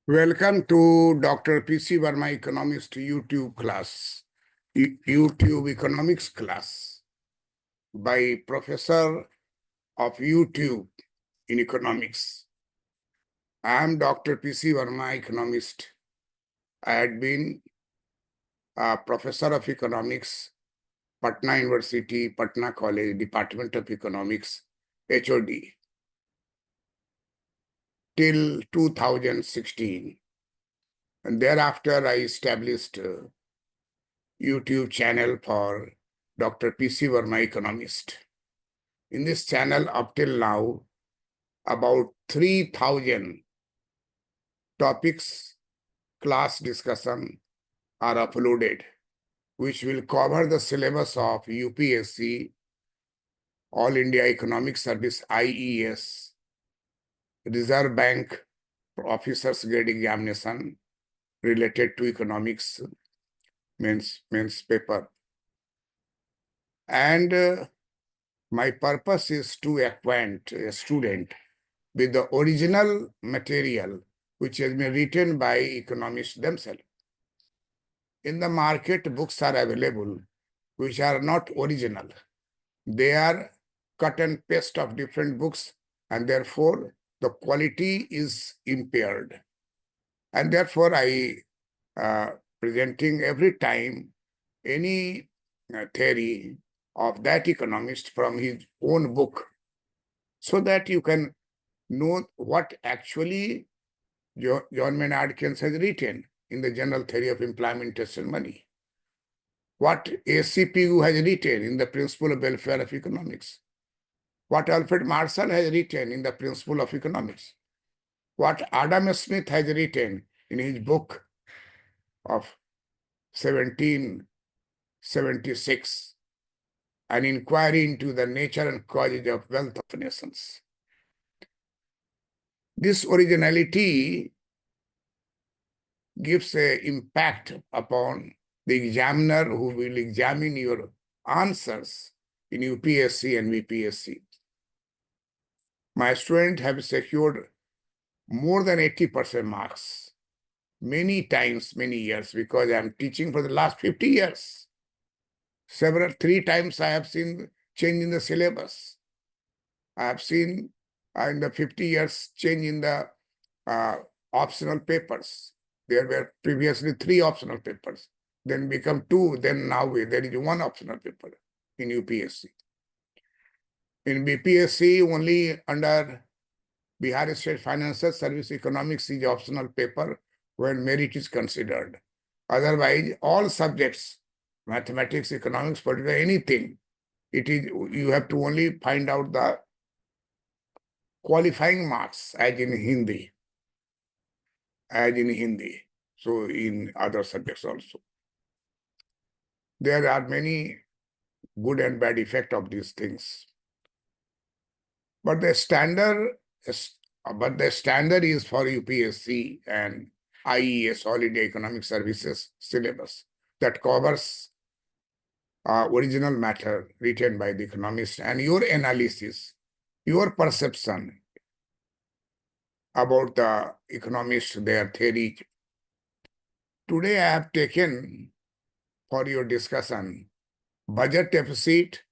Welcome to Dr. P.C. Verma Economist YouTube class, YouTube Economics class by Professor of YouTube in Economics. I am Dr. P.C. Verma, Economist. I had been a Professor of Economics, Patna University, Patna College, Department of Economics, HOD, till 2016. And thereafter, I established a YouTube channel for Dr. P.C. Verma Economist. In this channel, up till now, about 3,000 topics, class discussion are uploaded, which will cover the syllabus of UPSC, All India Economic Service, IES, Reserve Bank Officers Grade Examination related to economics mains paper. And my purpose is to acquaint a student with the original material which has been written by economists themselves. In the market, books are available which are not original. They are cut and paste of different books, and therefore the quality is impaired. And therefore I presenting every time any theory of that economist from his own book, so that you can know what actually John Maynard Keynes has written in the General Theory of Implementation Money, what ACPU has written in the Principle of Welfare of Economics, what Alfred Marshall has written in the Principle of Economics, what Adam Smith has written in his book of 1776, An Inquiry into the Nature and Causes of Wealth of Nations. This originality gives an impact upon the examiner who will examine your answers in UPSC and VPSC. My students have secured more than 80% marks many times, many years, because I am teaching for the last 50 years. 3 times I have seen change in the syllabus. I have seen in the 50 years change in the optional papers. There were previously 3 optional papers, then become 2, then now there is 1 optional paper in UPSC. In BPSC, only under Bihar State Financial Service Economics is optional paper when merit is considered. Otherwise, all subjects, mathematics, economics, political, anything, you have to only find out the qualifying marks as in Hindi. So in other subjects also. There are many good and bad effects of these things. But the standard is for UPSC and IES, All India Economic Services syllabus, that covers original matter written by the economist, and your analysis, your perception about the economist, their theory. Today I have taken for your discussion budget deficit,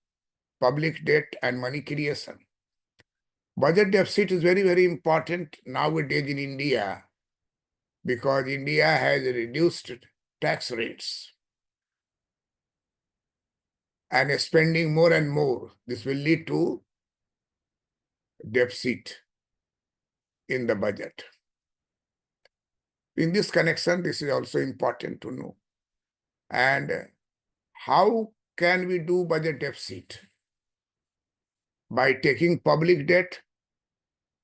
public debt, and money creation. Budget deficit is very, very important nowadays in India, because India has reduced tax rates and is spending more and more. This will lead to deficit in the budget. In this connection, this is also important to know. And how can we do budget deficit? By taking public debt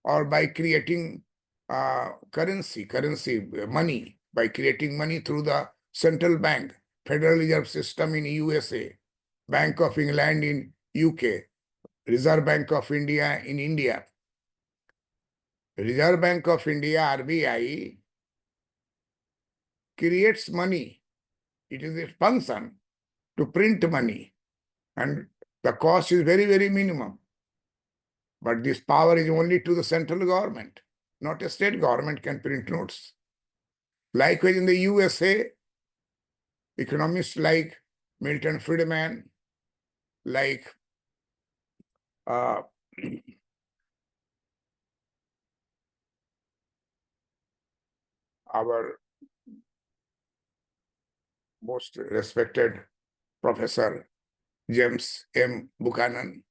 or by creating currency, money, by creating money through the central bank, Federal Reserve System in USA, Bank of England in UK, Reserve Bank of India in India. Reserve Bank of India, RBI, creates money. It is its function to print money, and the cost is very, very minimum. But this power is only to the central government. Not a state government can print notes. Likewise, in the USA, economists like Milton Friedman, like uh, our most respected Professor James M. Buchanan,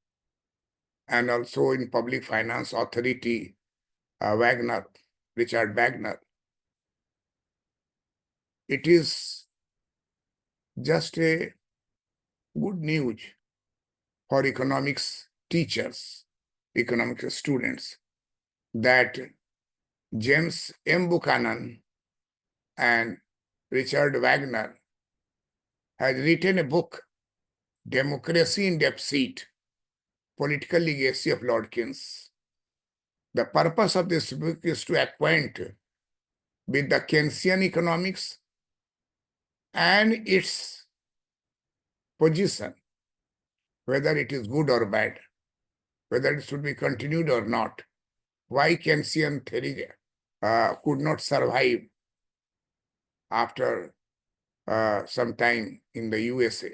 and also in Public Finance Authority, Wagner, Richard Wagner. It is just a good news for economics teachers, economics students, that James M. Buchanan and Richard Wagner has written a book, Democracy in Deficit, Political Legacy of Lord Keynes. The purpose of this book is to acquaint with the Keynesian economics and its position, whether it is good or bad, whether it should be continued or not, why Keynesian theory could not survive after some time in the USA.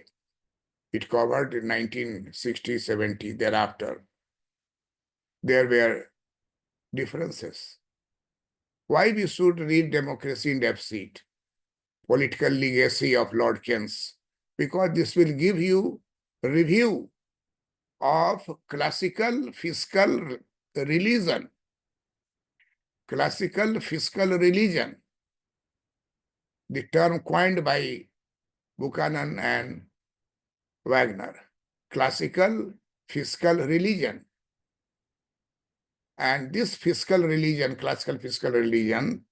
It covered in 1960, 70, thereafter. There were differences. Why we should read Democracy in Deficit, Political Legacy of Lord Keynes? Because this will give you a review of classical fiscal religion. Classical fiscal religion, the term coined by Buchanan and Wagner. Classical fiscal religion. And this fiscal religion, classical fiscal religion,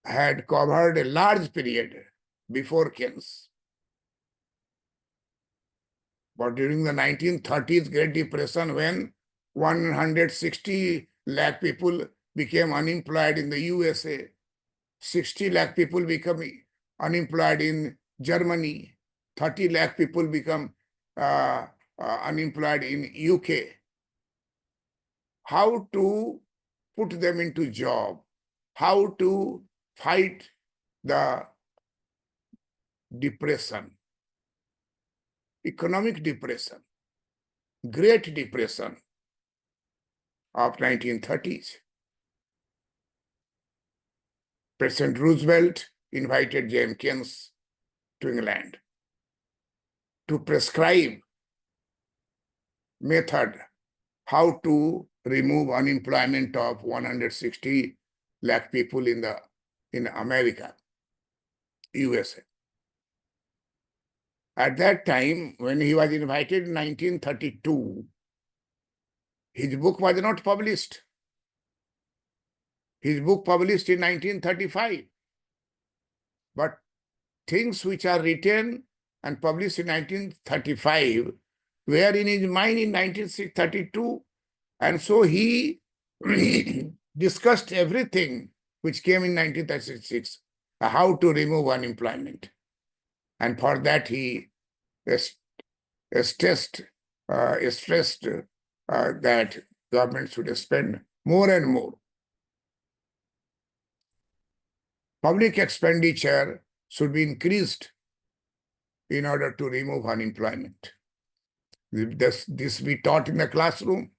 had covered a large period before Keynes. But during the 1930s Great Depression, when 160 lakh people became unemployed in the USA, 60 lakh people become unemployed in Germany, 30 lakh people become unemployed in UK. How to put them into job? How to fight the depression, economic depression, Great Depression of 1930s. President Roosevelt invited James Keynes to England to prescribe method how to remove unemployment of 160 lakh people in America, USA. At that time, when he was invited in 1932, his book was not published. His book published in 1935. But things which are written and published in 1935 were in his mind in 1932. And so he discussed everything which came in 1936, how to remove unemployment. And for that he stressed that government should spend more and more. Public expenditure should be increased in order to remove unemployment. This we taught in the classroom,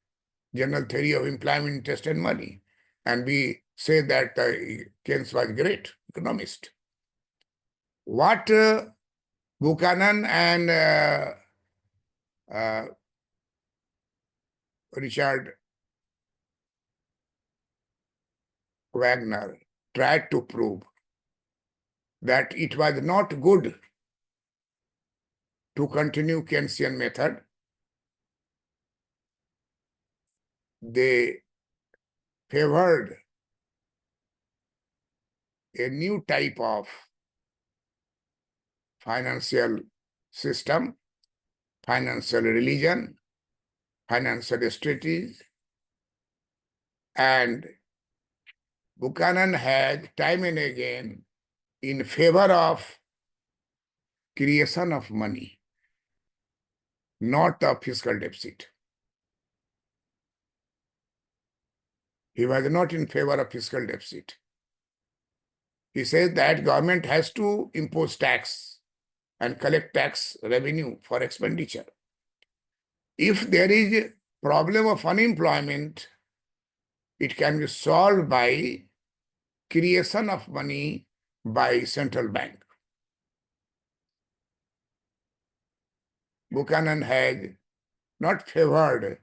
general theory of employment, interest, and money. And we say that Keynes was a great economist. What Buchanan and Richard Wagner tried to prove that it was not good to continue Keynesian method. They favored a new type of financial system, financial religion, financial strategies, and Buchanan had time and again in favor of creation of money, not the fiscal deficit. He was not in favor of fiscal deficit. He says that government has to impose tax and collect tax revenue for expenditure. If there is a problem of unemployment, it can be solved by creation of money by central bank. Buchanan has not favored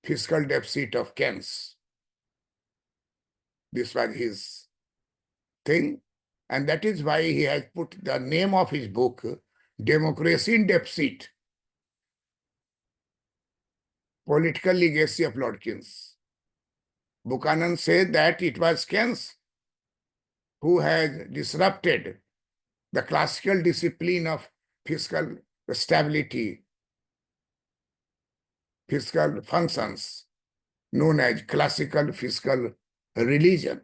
fiscal deficit of Keynes. This was his thing, and that is why he has put the name of his book, Democracy in Deficit, Political Legacy of Lord Keynes. Buchanan said that it was Keynes who has disrupted the classical discipline of fiscal stability, fiscal functions, known as classical fiscal religion.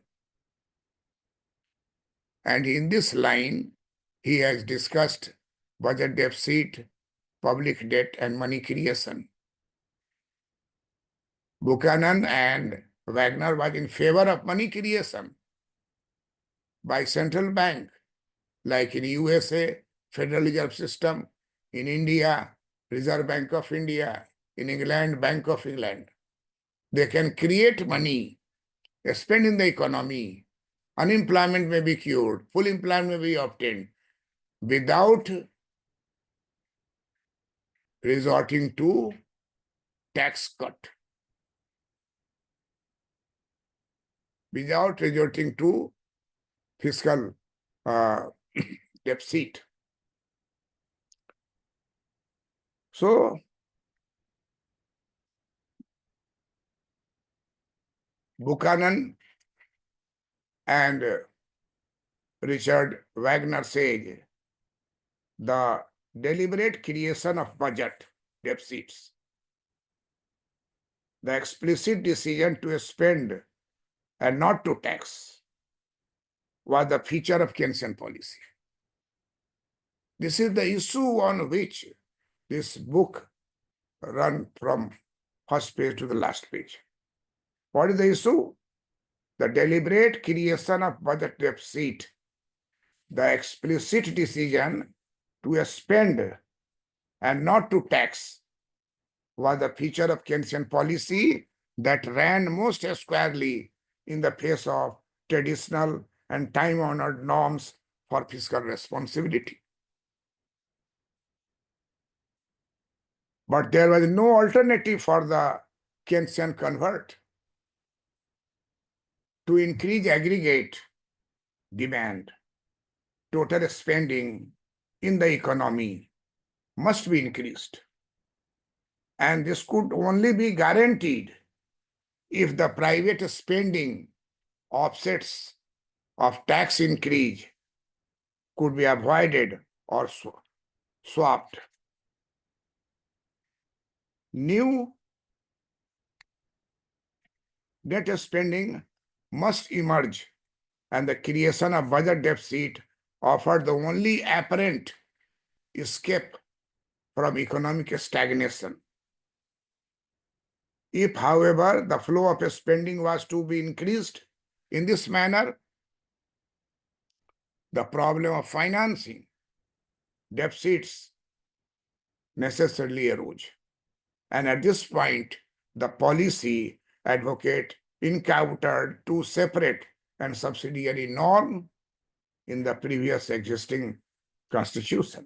And in this line, he has discussed budget deficit, public debt, and money creation. Buchanan and Wagner was in favor of money creation by central bank, like in USA, Federal Reserve System, in India, Reserve Bank of India, in England, Bank of England. They can create money, spend in the economy. Unemployment may be cured, full employment may be obtained without resorting to tax cut, without resorting to fiscal deficit. So, Buchanan and Richard Wagner says the deliberate creation of budget deficits, the explicit decision to spend and not to tax, was the feature of Keynesian policy. This is the issue on which this book runs from first page to the last page. What is the issue? The deliberate creation of budget deficit, the explicit decision to spend and not to tax, was the feature of Keynesian policy that ran most squarely in the face of traditional and time-honored norms for fiscal responsibility. But there was no alternative for the Keynesian convert. To increase aggregate demand, total spending in the economy must be increased. And this could only be guaranteed if the private spending offsets of tax increase could be avoided or swapped. New net spending must emerge, and the creation of budget deficit offered the only apparent escape from economic stagnation. If, however, the flow of spending was to be increased in this manner, the problem of financing deficits necessarily arose. And at this point, the policy advocate encountered two separate and subsidiary norms in the previous existing constitution.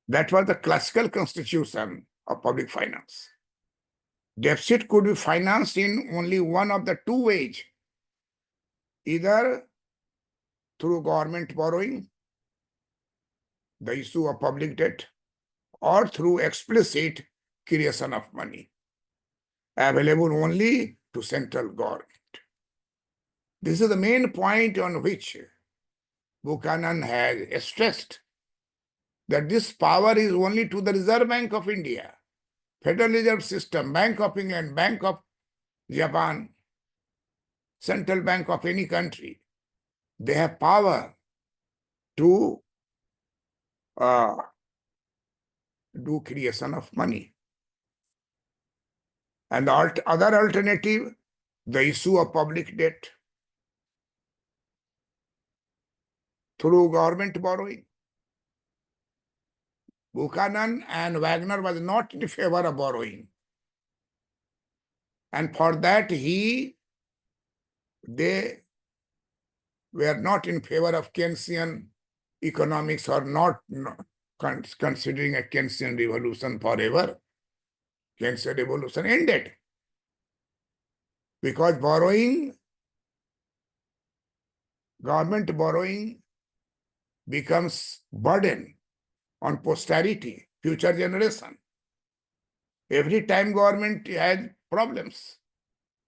That was the classical constitution of public finance. Deficit could be financed in only one of the two ways, either through government borrowing, the issue of public debt, or through explicit creation of money, available only to central government. This is the main point on which Buchanan has stressed that this power is only to the Reserve Bank of India, Federal Reserve System, Bank of England, Bank of Japan, Central Bank of any country. They have power to do creation of money. And the other alternative the issue of public debt through government borrowing. Buchanan and Wagner was not in favor of borrowing. And for that, they were not in favor of Keynesian economics, or not considering a Keynesian revolution forever. Keynesian revolution ended because government borrowing becomes burden on posterity, future generation. Every time government has problems,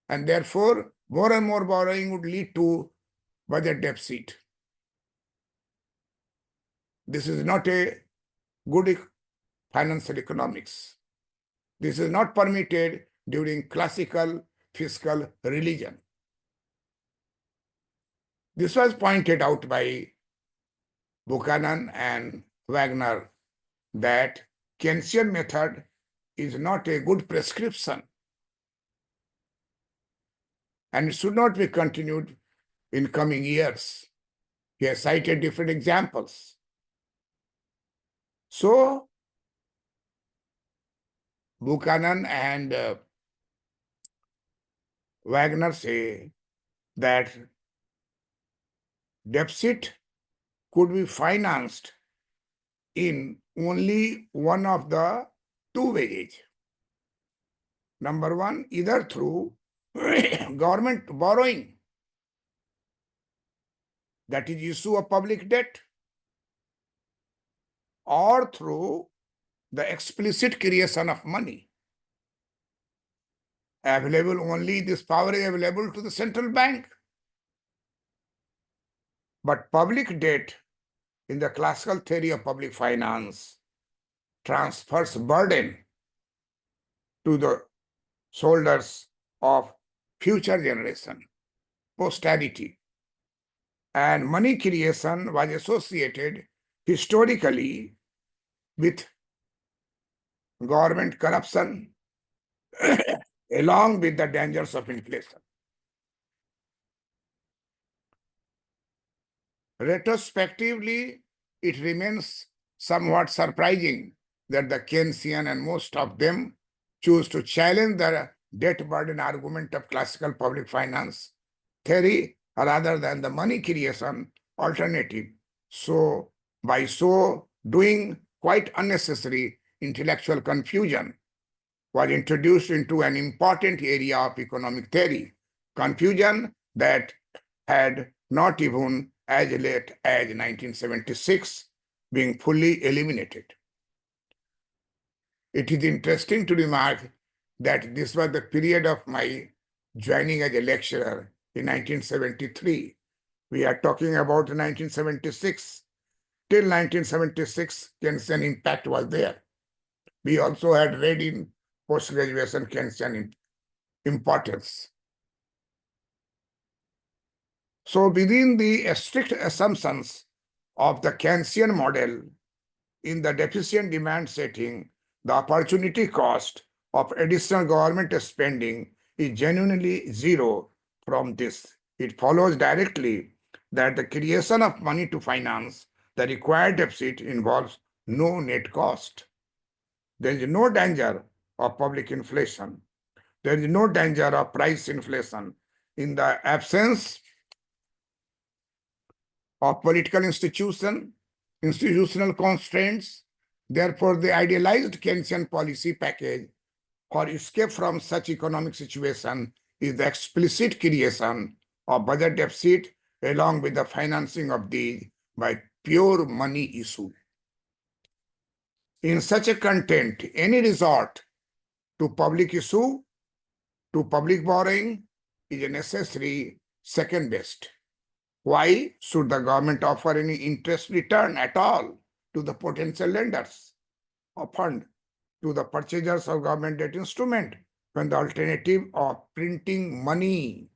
and therefore more and more borrowing would lead to budget deficit. This is not a good financial economics. This is not permitted during classical fiscal religion. This was pointed out by Buchanan and Wagner, that Keynesian method is not a good prescription and it should not be continued in coming years. He has cited different examples. So, Buchanan and Wagner say that deficit could be financed in only one of the two ways. Number one, either through government borrowing, that is issue of public debt, or through the explicit creation of money. This power is available to the central bank. But public debt, in the classical theory of public finance, transfers burden to the shoulders of future generation, posterity. And money creation was associated historically with government corruption along with the dangers of inflation. Retrospectively, it remains somewhat surprising that the Keynesian and most of them choose to challenge the debt burden argument of classical public finance theory rather than the money creation alternative. So, by so doing, quite unnecessary intellectual confusion was introduced into an important area of economic theory, confusion that had not even as late as 1976 being fully eliminated. It is interesting to remark that this was the period of my joining as a lecturer in 1973. We are talking about 1976. Till 1976, Keynesian impact was there. We also had read in post-graduation Keynesian importance. So within the strict assumptions of the Keynesian model, in the deficient demand setting, the opportunity cost of additional government spending is genuinely zero from this. It follows directly that the creation of money to finance the required deficit involves no net cost. There is no danger of public inflation. There is no danger of price inflation. In the absence of political institutional constraints, therefore the idealized Keynesian policy package for escape from such economic situation is the explicit creation of budget deficit along with the financing of these by pure money issue. In such a content, any resort to public issue, to public borrowing is a necessary second best. Why should the government offer any interest return at all to the potential lenders of fund, to the purchasers of government debt instrument, when the alternative of printing money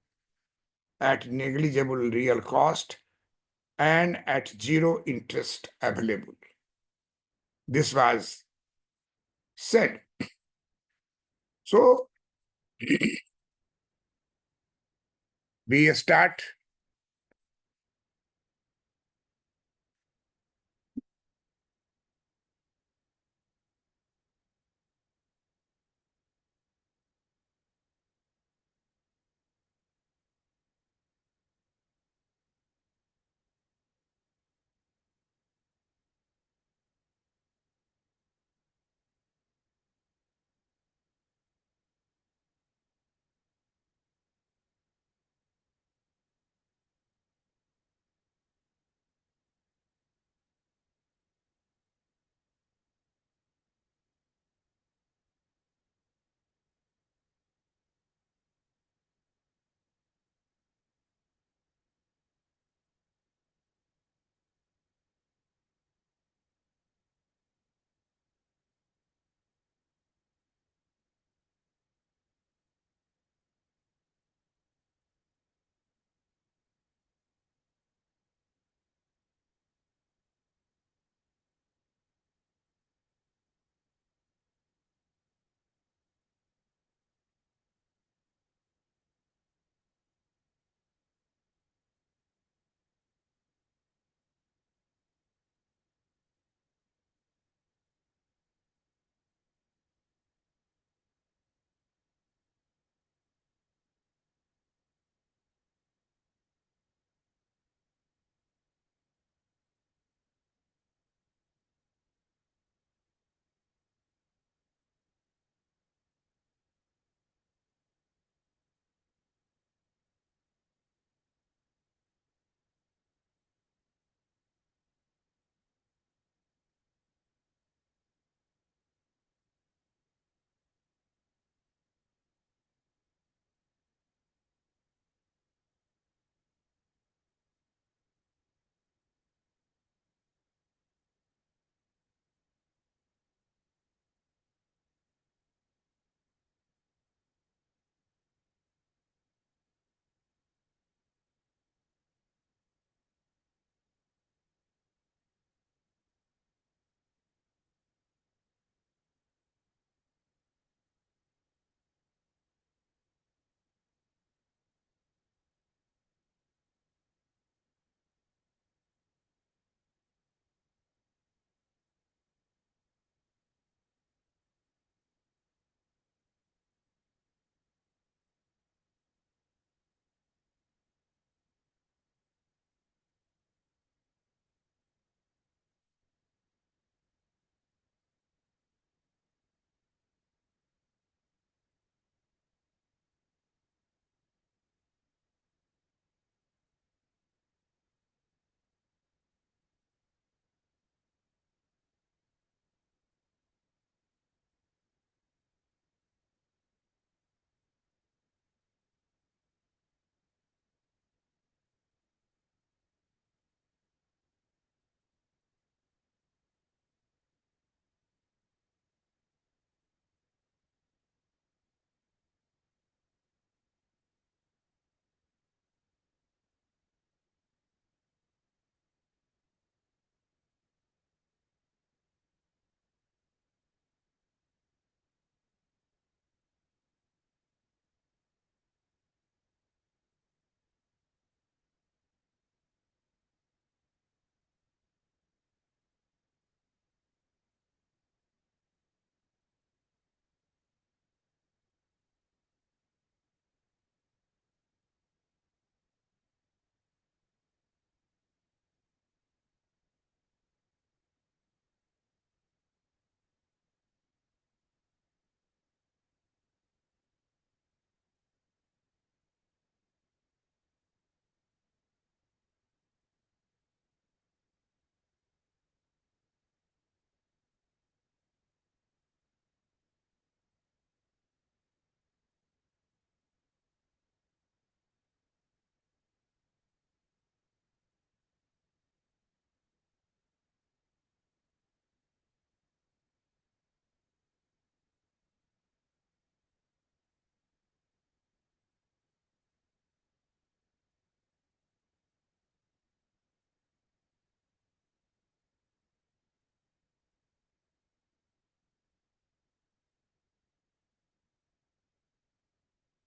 at negligible real cost and at zero interest available? This was said. So, We start.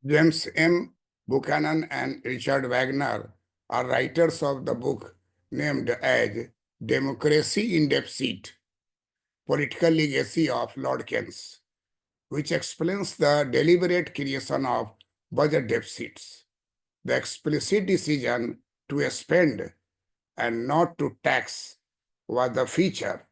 James M. Buchanan and Richard Wagner are writers of the book named as Democracy in Deficit, Political Legacy of Lord Keynes, which explains the deliberate creation of budget deficits, the explicit decision to spend and not to tax was the feature.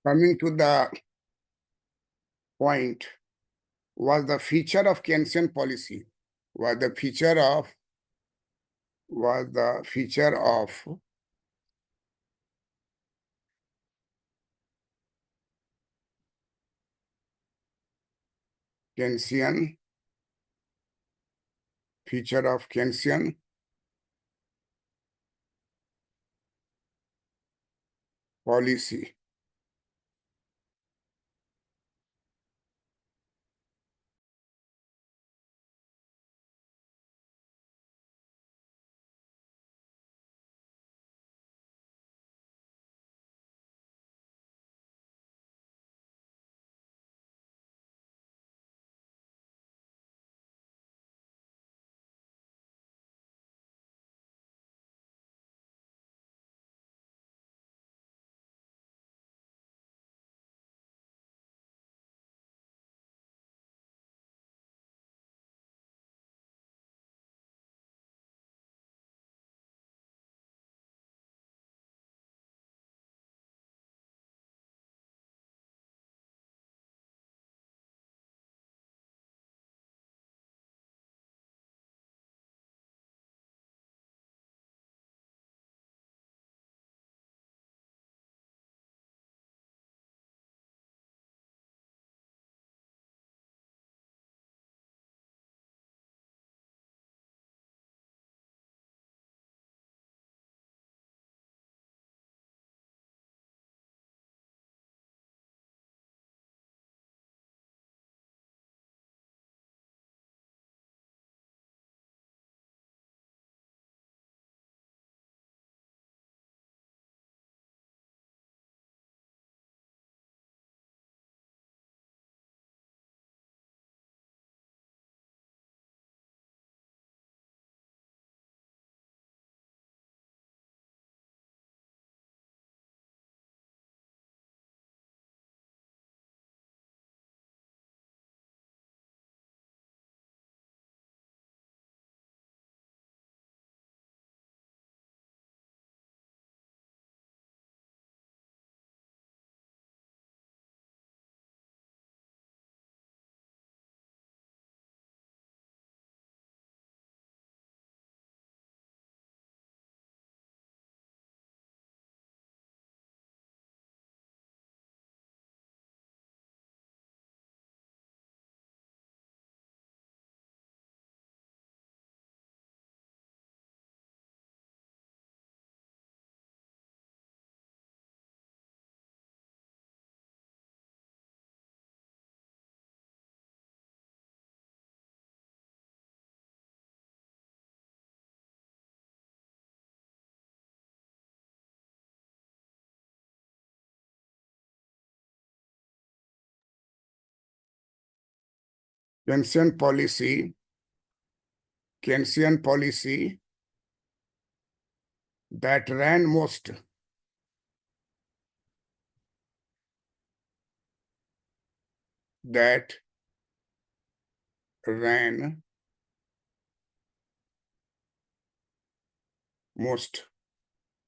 Coming to the point, was the feature of Keynesian policy, was the feature of Keynesian policy. Keynesian policy that ran most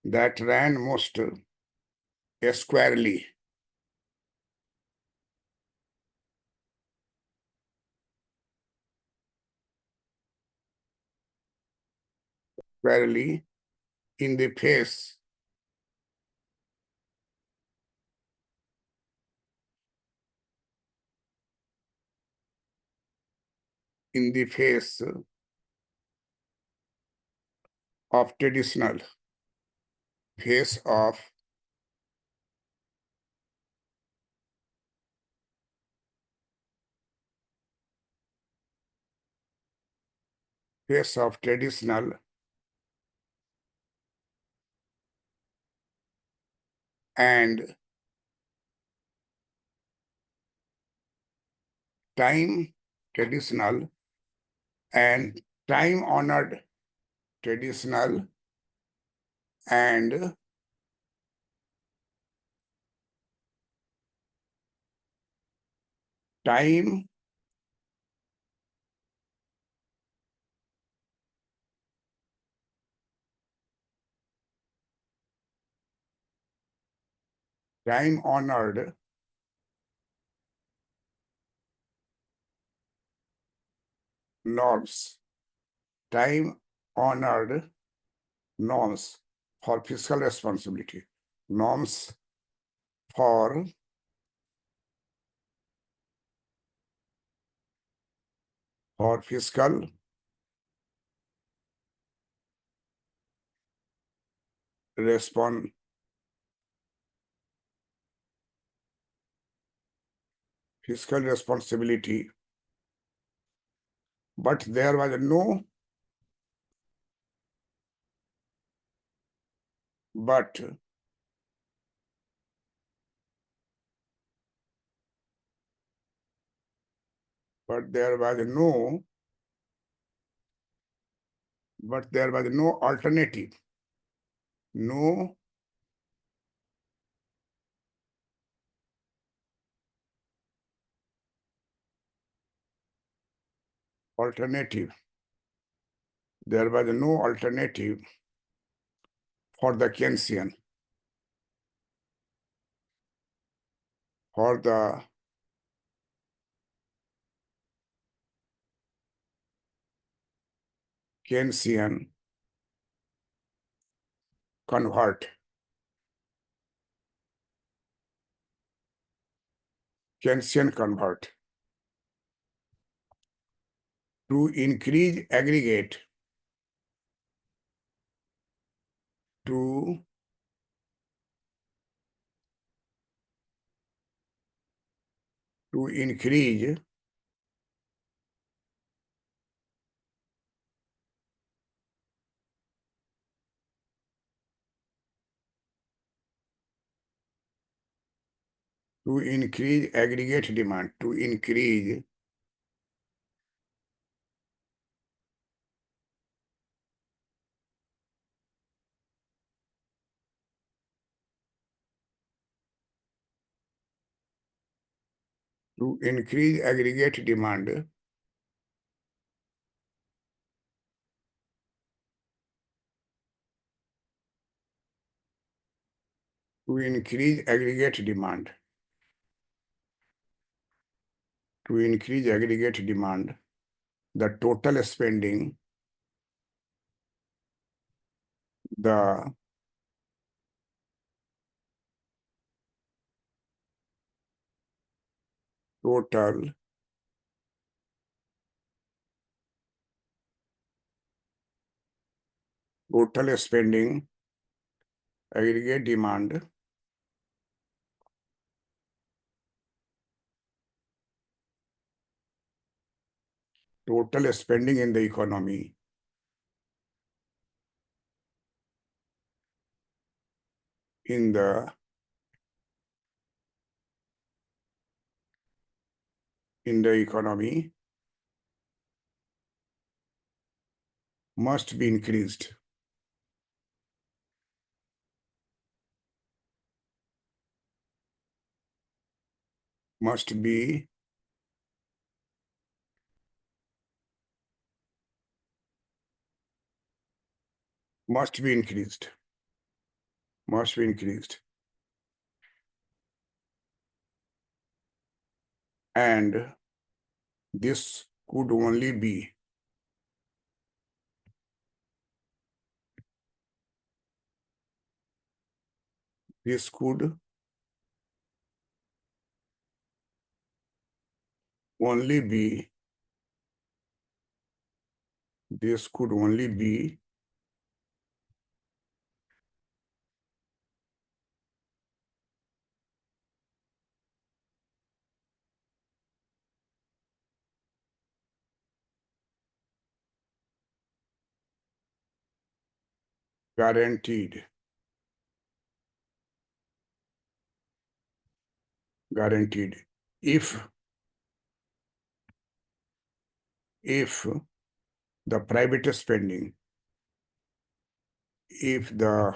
that ran most squarely in the face of traditional face of traditional and time traditional and time honored traditional and time time-honored norms, time-honored norms for fiscal responsibility, norms for fiscal respon fiscal responsibility, but there was no but there was no alternative, no alternative. There was no alternative for the Keynesian, for the Keynesian convert, Keynesian convert to increase aggregate, to increase aggregate demand, to increase aggregate demand to increase aggregate demand, the total spending, the total spending, aggregate demand, total spending in the economy, in the economy must be increased, must be increased, and this could only be this could only be guaranteed if the private spending, if the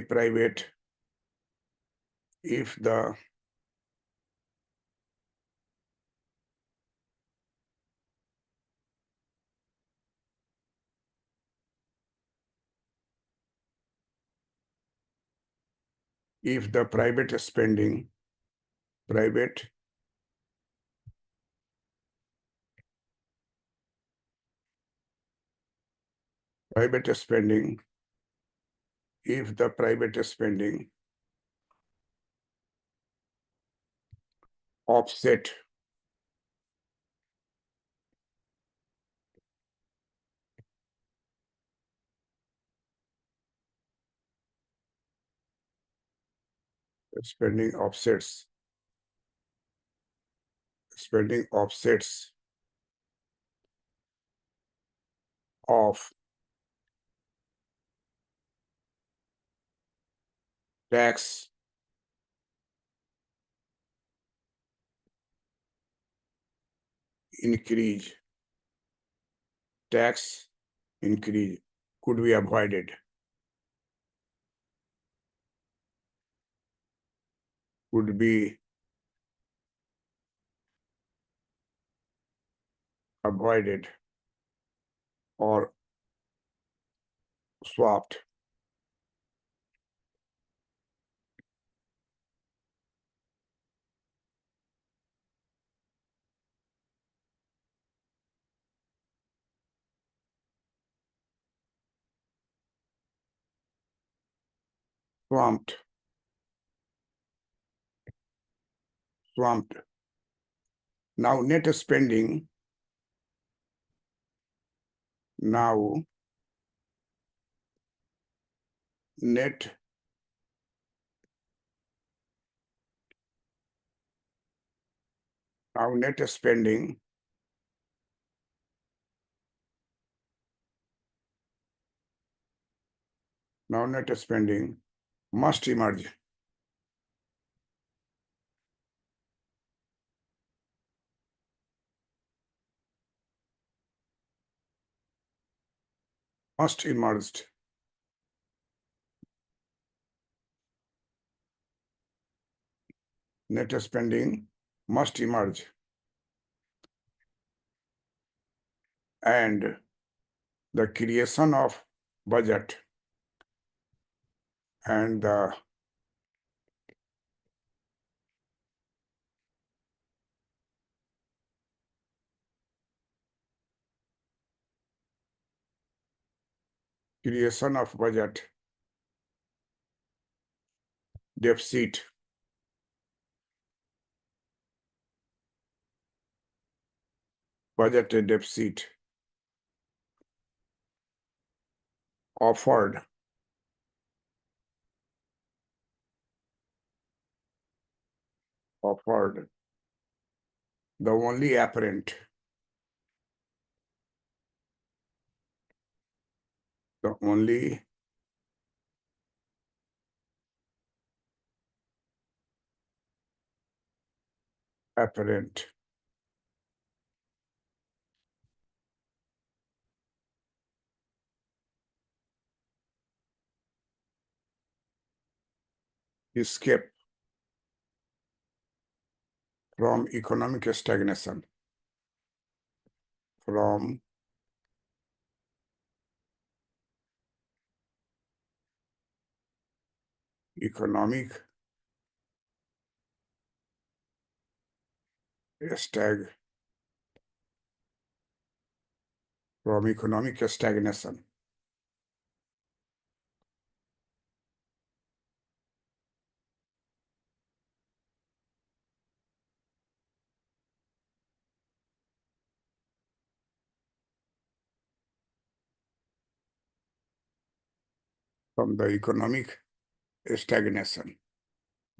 private, if the if the private spending if the private spending offset spending offsets of tax increase could be avoided. Could be avoided or swapped. Swamped. Now net spending. Now net spending must emerge. Must emerged. Net spending must emerge. And the creation of budget and the creation of budget deficit offered the only apparent escape from economic stagnation. From economic stagnation. From the economic stagnation.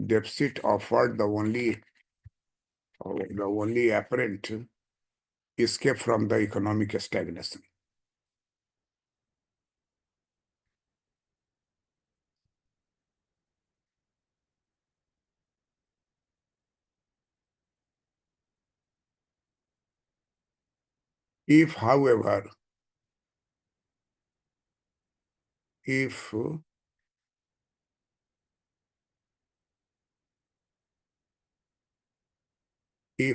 Deficit offered the only apparent escape from the economic stagnation. If,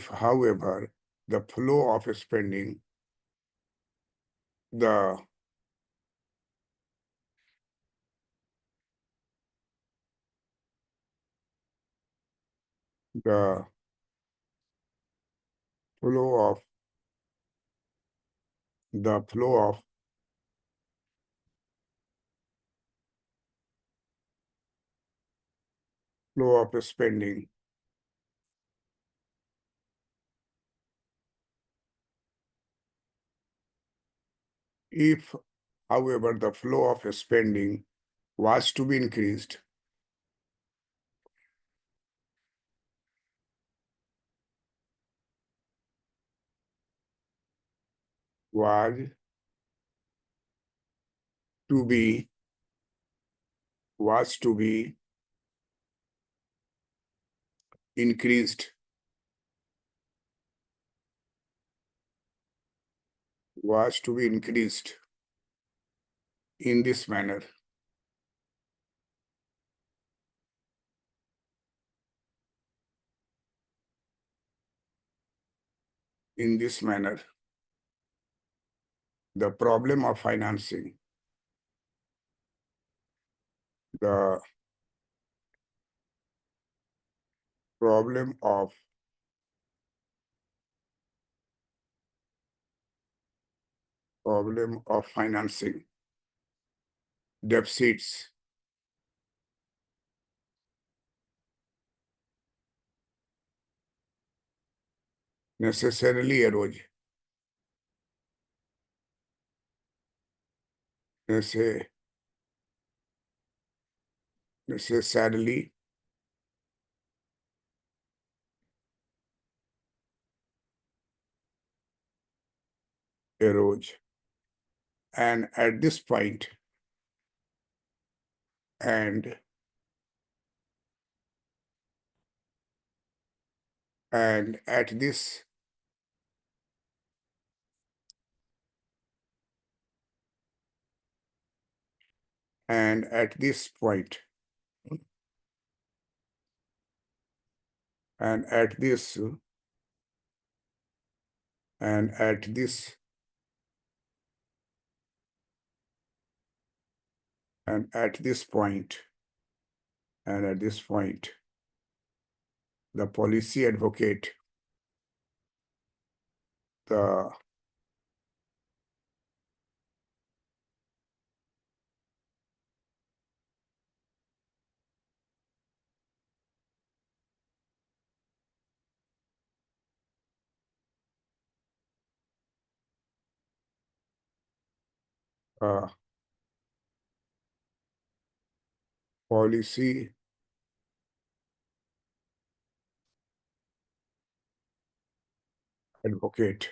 however, the flow of spending, the the flow of the flow of spending if, however, the flow of spending was to be increased, was to be was to be increased was to be increased in this manner. In this manner, the problem of financing, the problem of financing deficits necessarily arose, necessarily arose. And at this point, and and at this and at this point, and at this and at this and at this point and at this point, the policy advocate, the uh, policy advocate,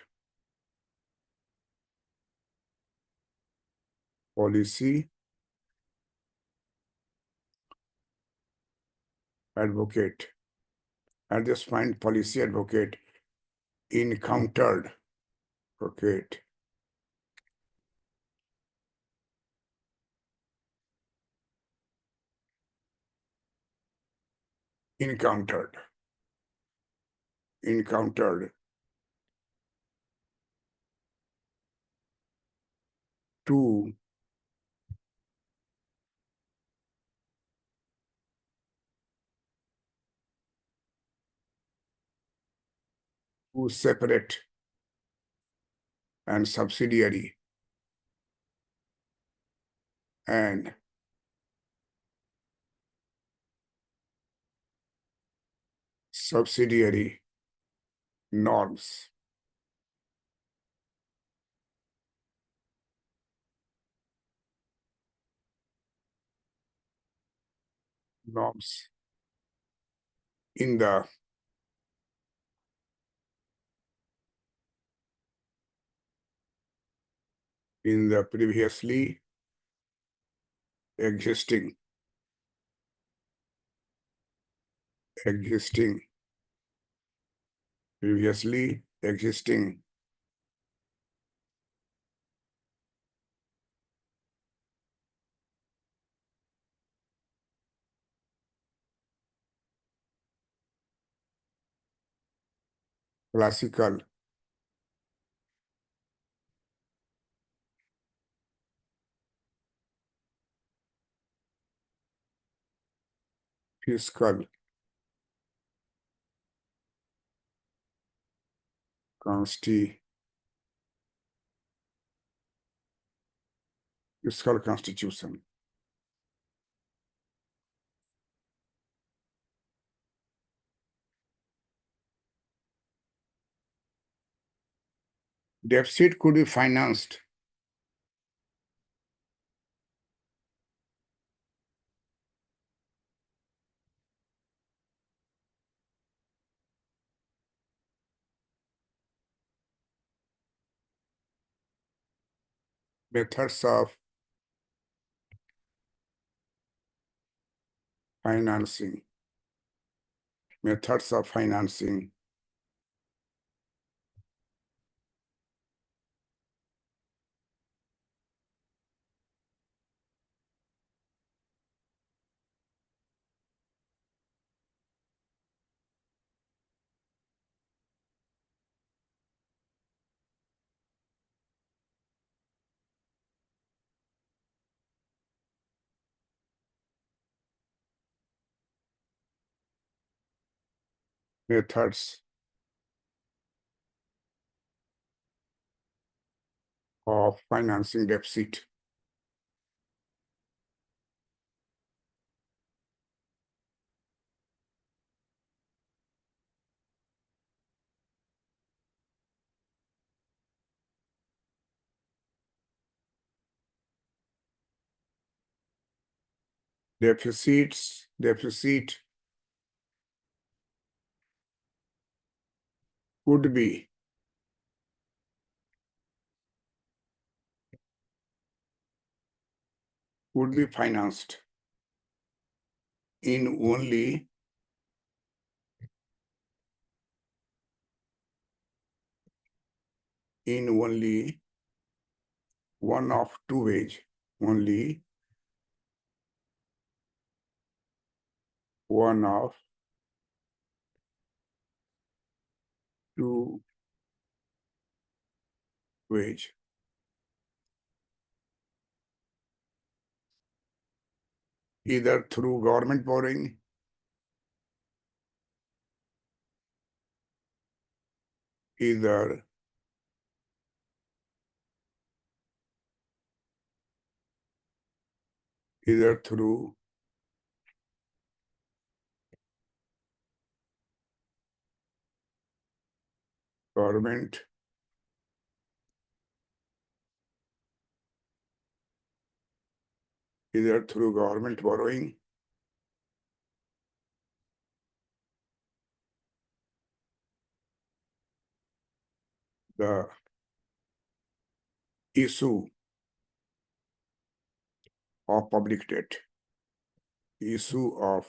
policy advocate. At this point, policy advocate encountered, advocate encountered, encountered two separate and subsidiary and subsidiary norms, norms in the previously existing existing previously existing classical fiscal Fiscal constitution. Deficit could be financed methods of financing. Methods of financing. Methods of financing deficit. Deficit could be financed in only one of two ways. Only one of two ways. Either through government borrowing, either through government borrowing the issue of public debt. Issue of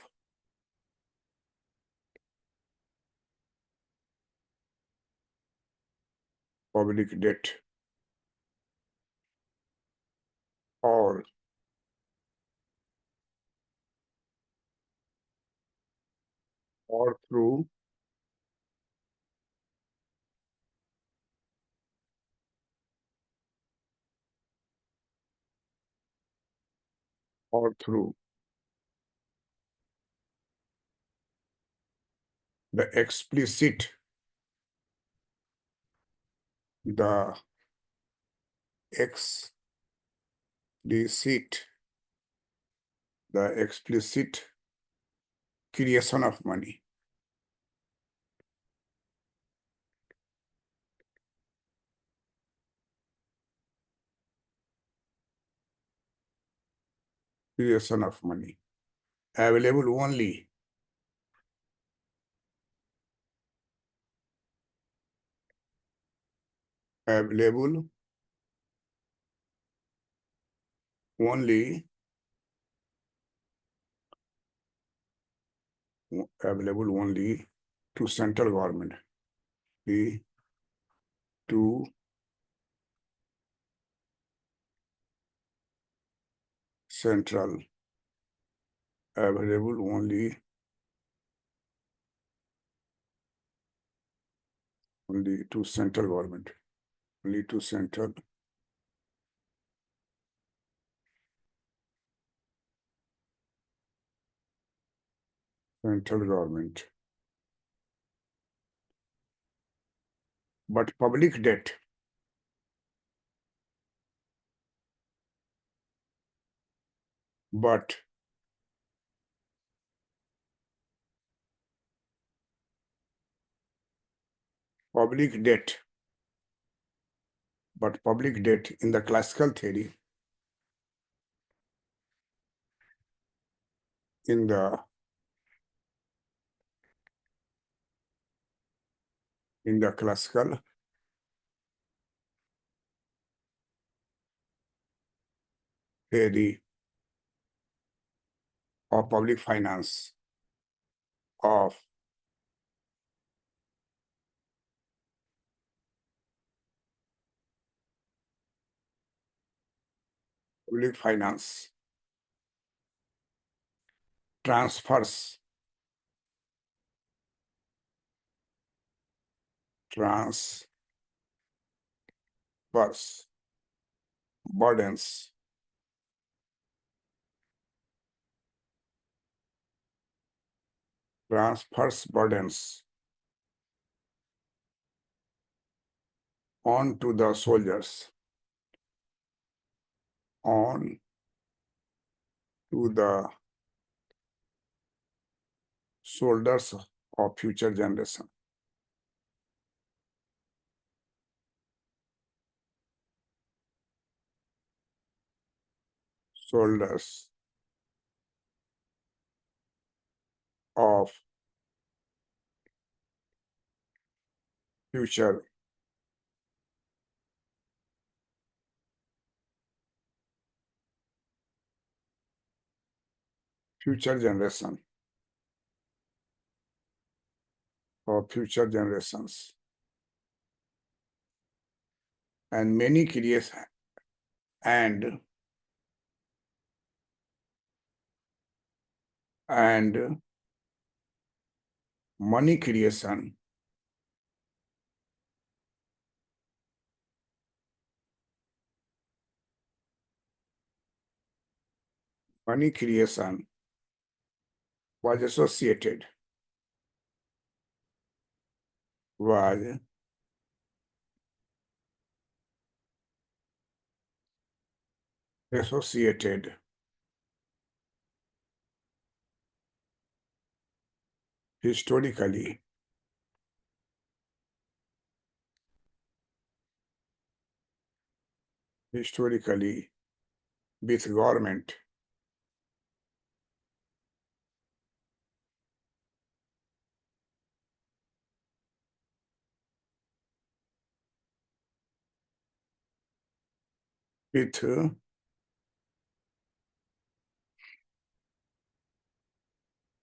public debt or through the explicit the explicit creation of money. Creation of money. Available only available only to central government. To central, available only to central government. Only to central government. but public debt but public debt public debt in the classical theory, in the classical theory of public finance, of public finance transfers transfers burdens burdens on to the soldiers, on to the shoulders of future generation. Shoulders of future generation, of future generations. And many creation and and money creation money creation was was associated historically historically with government,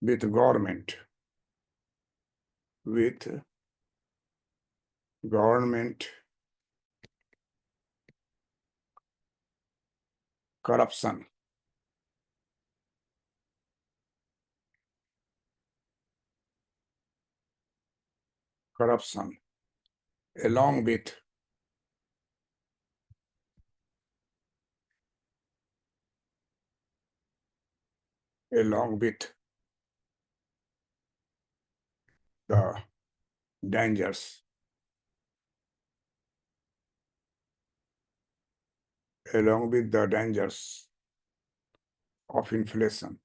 with government, with government corruption, corruption along with along with the dangers, along with the dangers of inflation.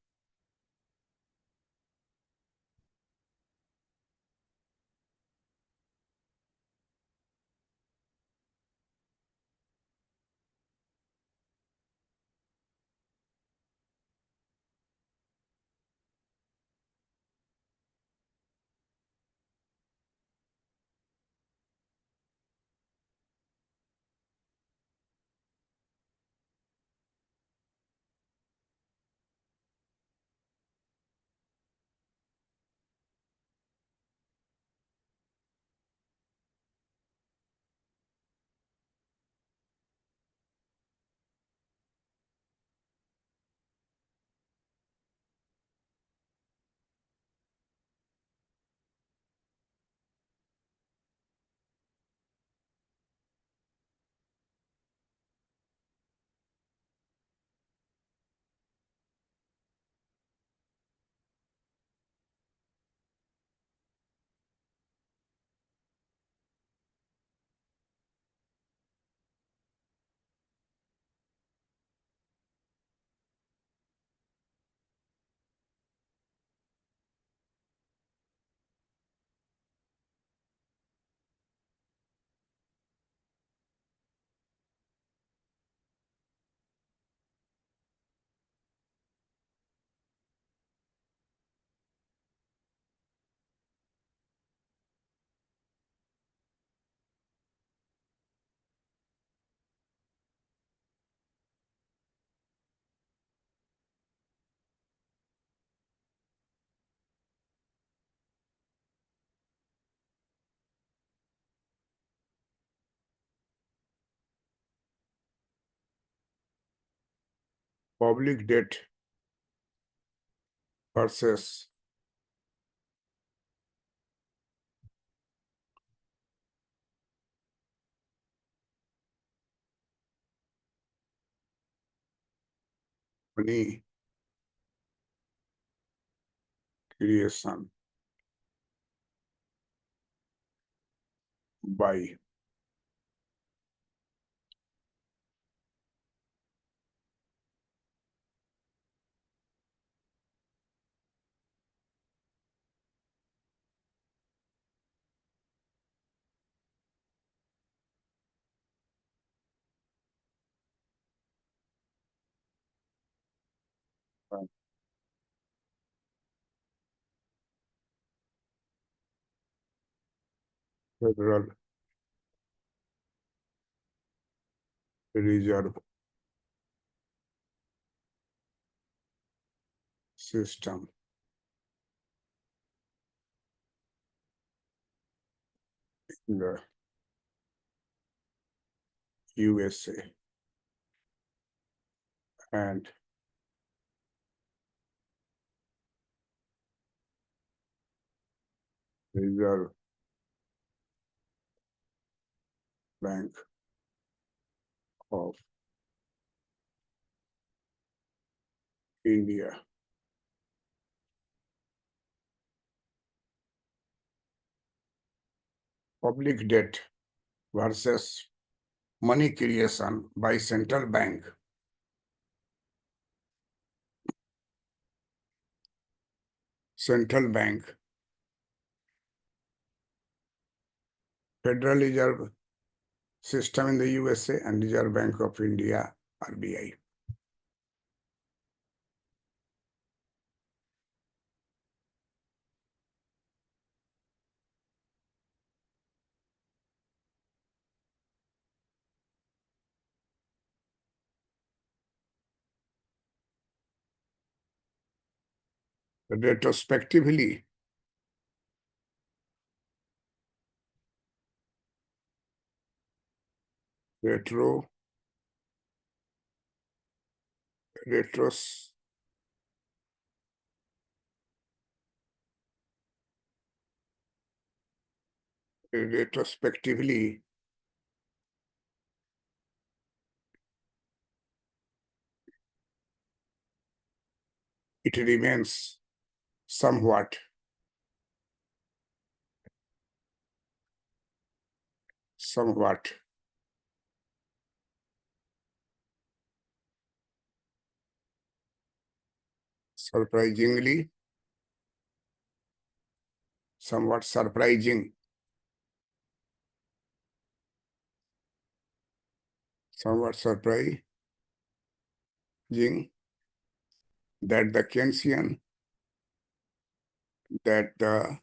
public debt versus money creation by Federal Reserve System in the USA and Reserve Bank of India. Public debt versus money creation by central bank. Central bank, Federal Reserve System in the USA and Reserve Bank of India, RBI. Retrospectively, retro, retros, retrospectively, it remains somewhat surprisingly, somewhat surprising, somewhat surprising that the Keynesian, that the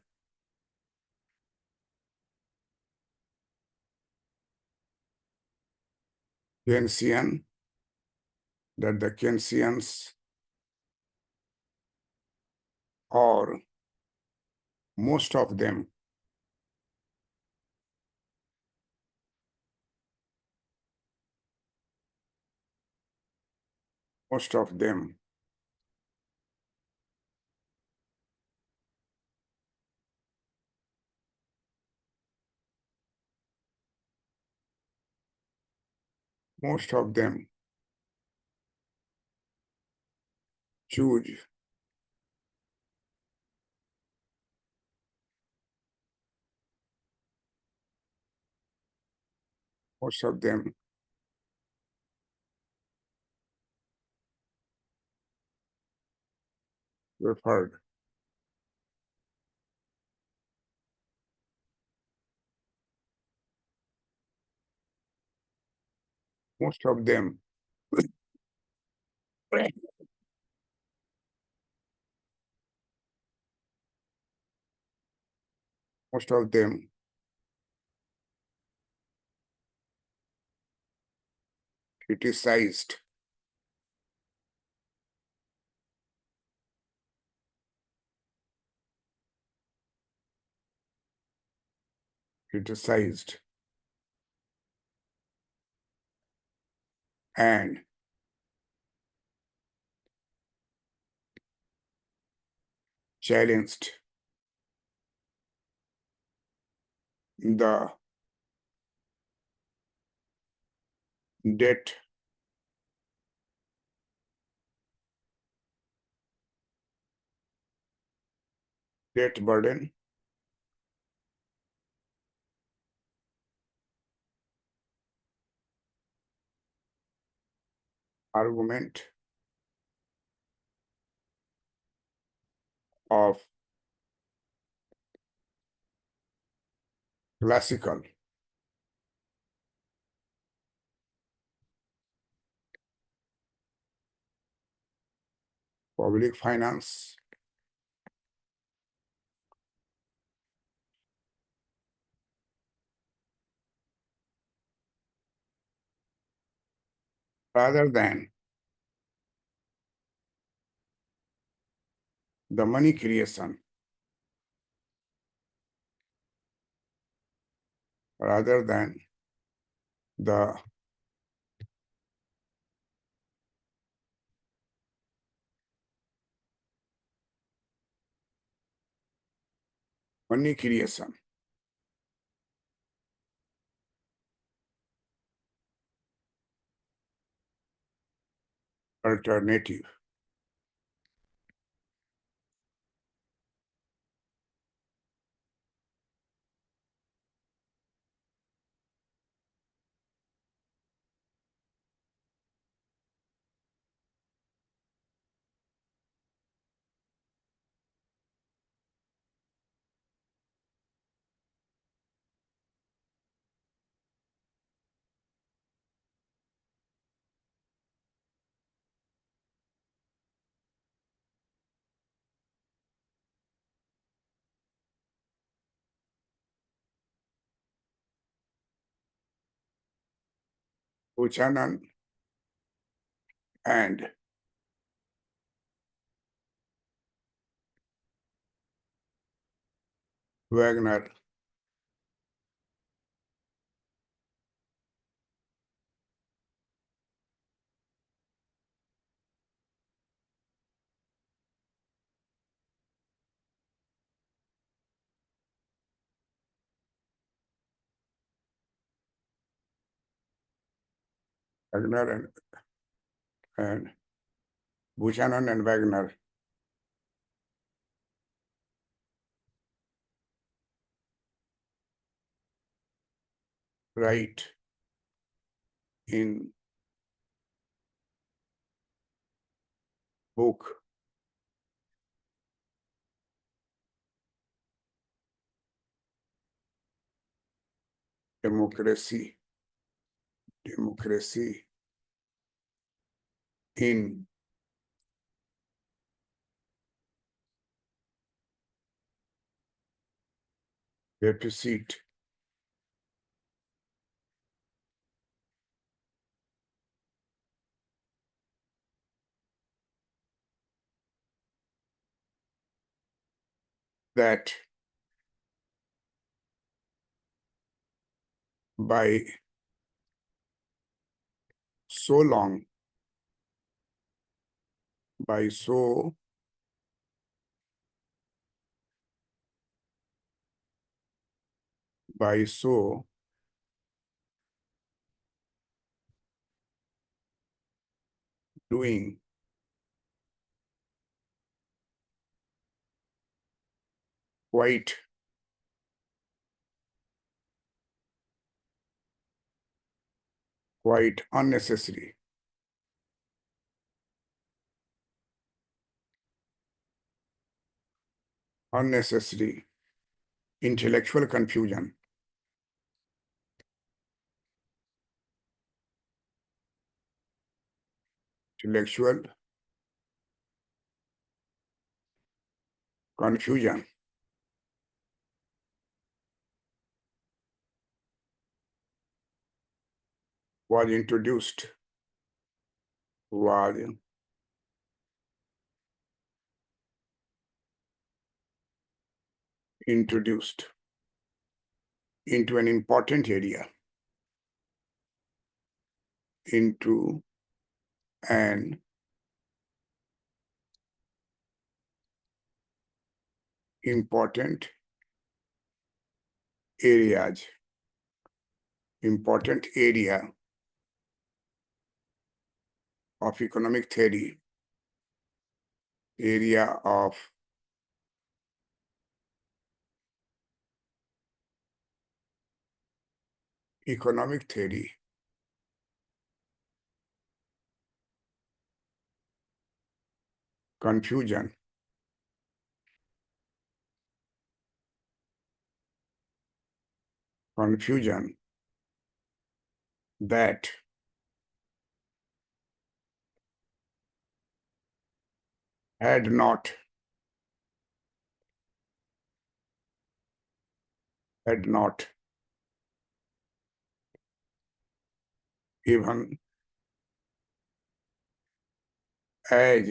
Keynesian, that the Keynesians or most of them most of them most of them choose most of them preferred most of them most of them criticized criticized and challenged the debt burden argument of classical public finance rather than the money creation, rather than the money creation. Alternative. Buchanan and Wagner Wagner and Buchanan and Wagner write in book Democracy in deficit that by so long, by so doing quite unnecessary intellectual confusion, intellectual confusion was was introduced into an important area, into an important areas, important area of economic theory, area of economic theory, confusion, that had not even as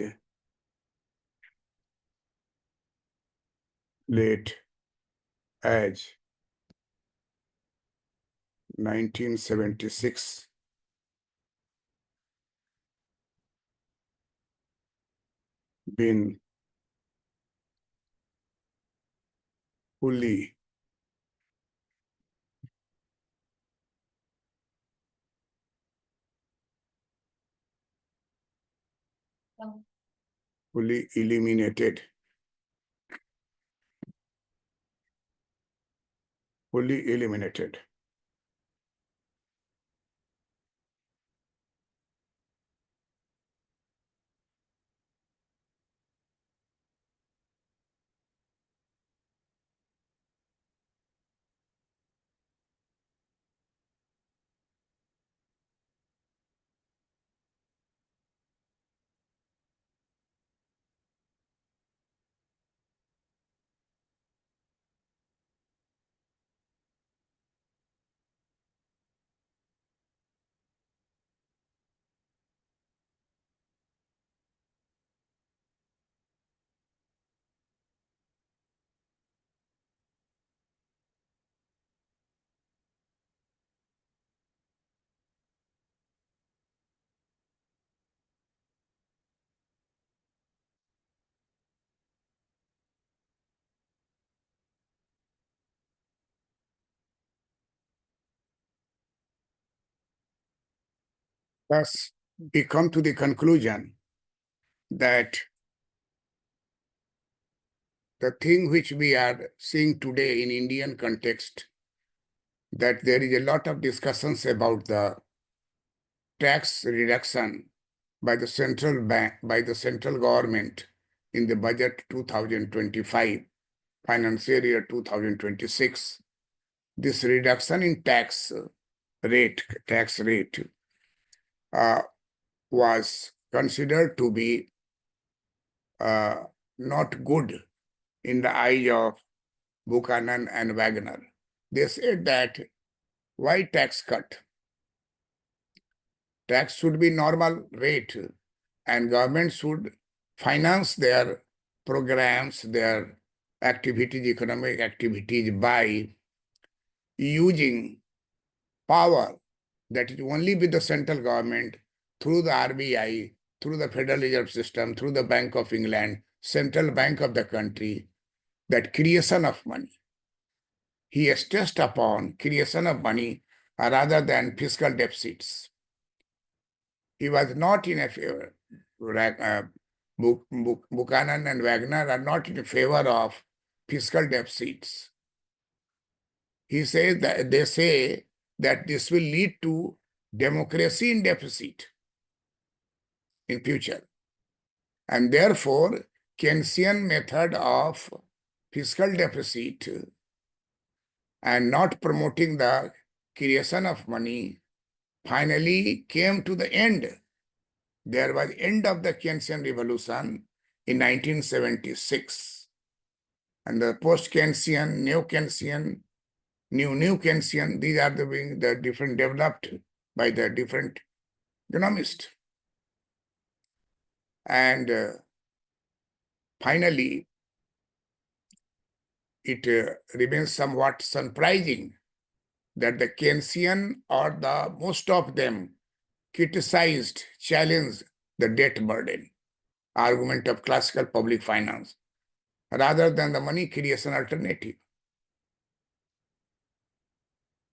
late as 1976 been fully eliminated, fully eliminated. Thus, we come to the conclusion that the thing which we are seeing today in Indian context, that there is a lot of discussions about the tax reduction by the central bank, by the central government in the budget 2025, financial year 2026. This reduction in tax rate was considered to be not good in the eyes of Buchanan and Wagner. They said that why tax cut? Tax should be normal rate and government should finance their programs, their activities, economic activities by using power that is only with the central government through the RBI, through the Federal Reserve System, through the Bank of England, central bank of the country, that creation of money. He stressed upon creation of money rather than fiscal deficits. He was not in a favor. Buchanan and Wagner are not in favor of fiscal deficits. He says that they say that this will lead to democracy in deficit in future. And therefore, Keynesian method of fiscal deficit and not promoting the creation of money finally came to the end. There was end of the Keynesian revolution in 1976. And the post-Keynesian, neo-Keynesian, new Keynesian, these are the different developed by the different economists. And finally, it remains somewhat surprising that the Keynesian or the most of them criticized, challenged the debt burden, argument of classical public finance. rather than the money creation alternative.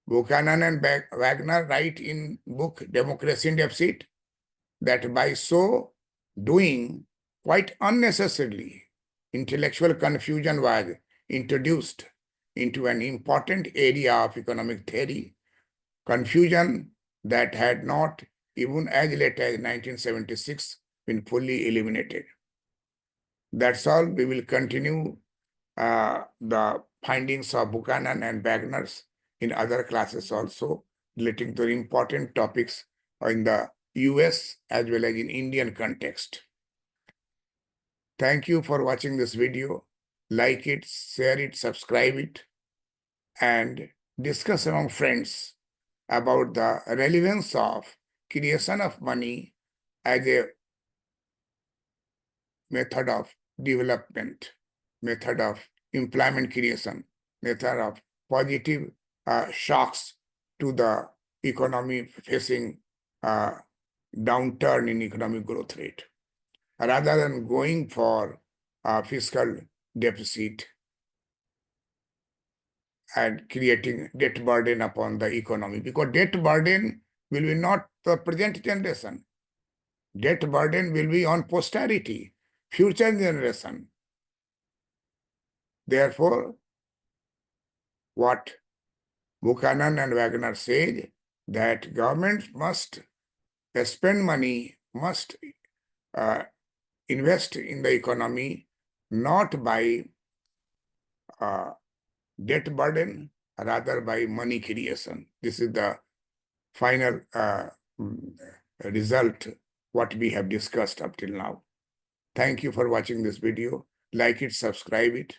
Buchanan and Wagner write in book Democracy in Deficit that by so doing, quite unnecessarily, intellectual confusion was introduced into an important area of economic theory, confusion that had not, even as late as 1976, been fully eliminated. That's all. We will continue the findings of Buchanan and Wagner's in other classes also, relating to important topics in the US as well as in Indian context. Thank you for watching this video. Like it, share it, subscribe it, and discuss among friends about the relevance of creation of money as a method of development, method of employment creation, method of positive shocks to the economy facing downturn in economic growth rate, rather than going for fiscal deficit and creating debt burden upon the economy. Because debt burden will be not the present generation. Debt burden will be on posterity, future generation. Therefore, what Buchanan and Wagner said, that government must spend money, must invest in the economy, not by debt burden, rather by money creation. This is the final result, what we have discussed up till now. Thank you for watching this video. Like it, subscribe it,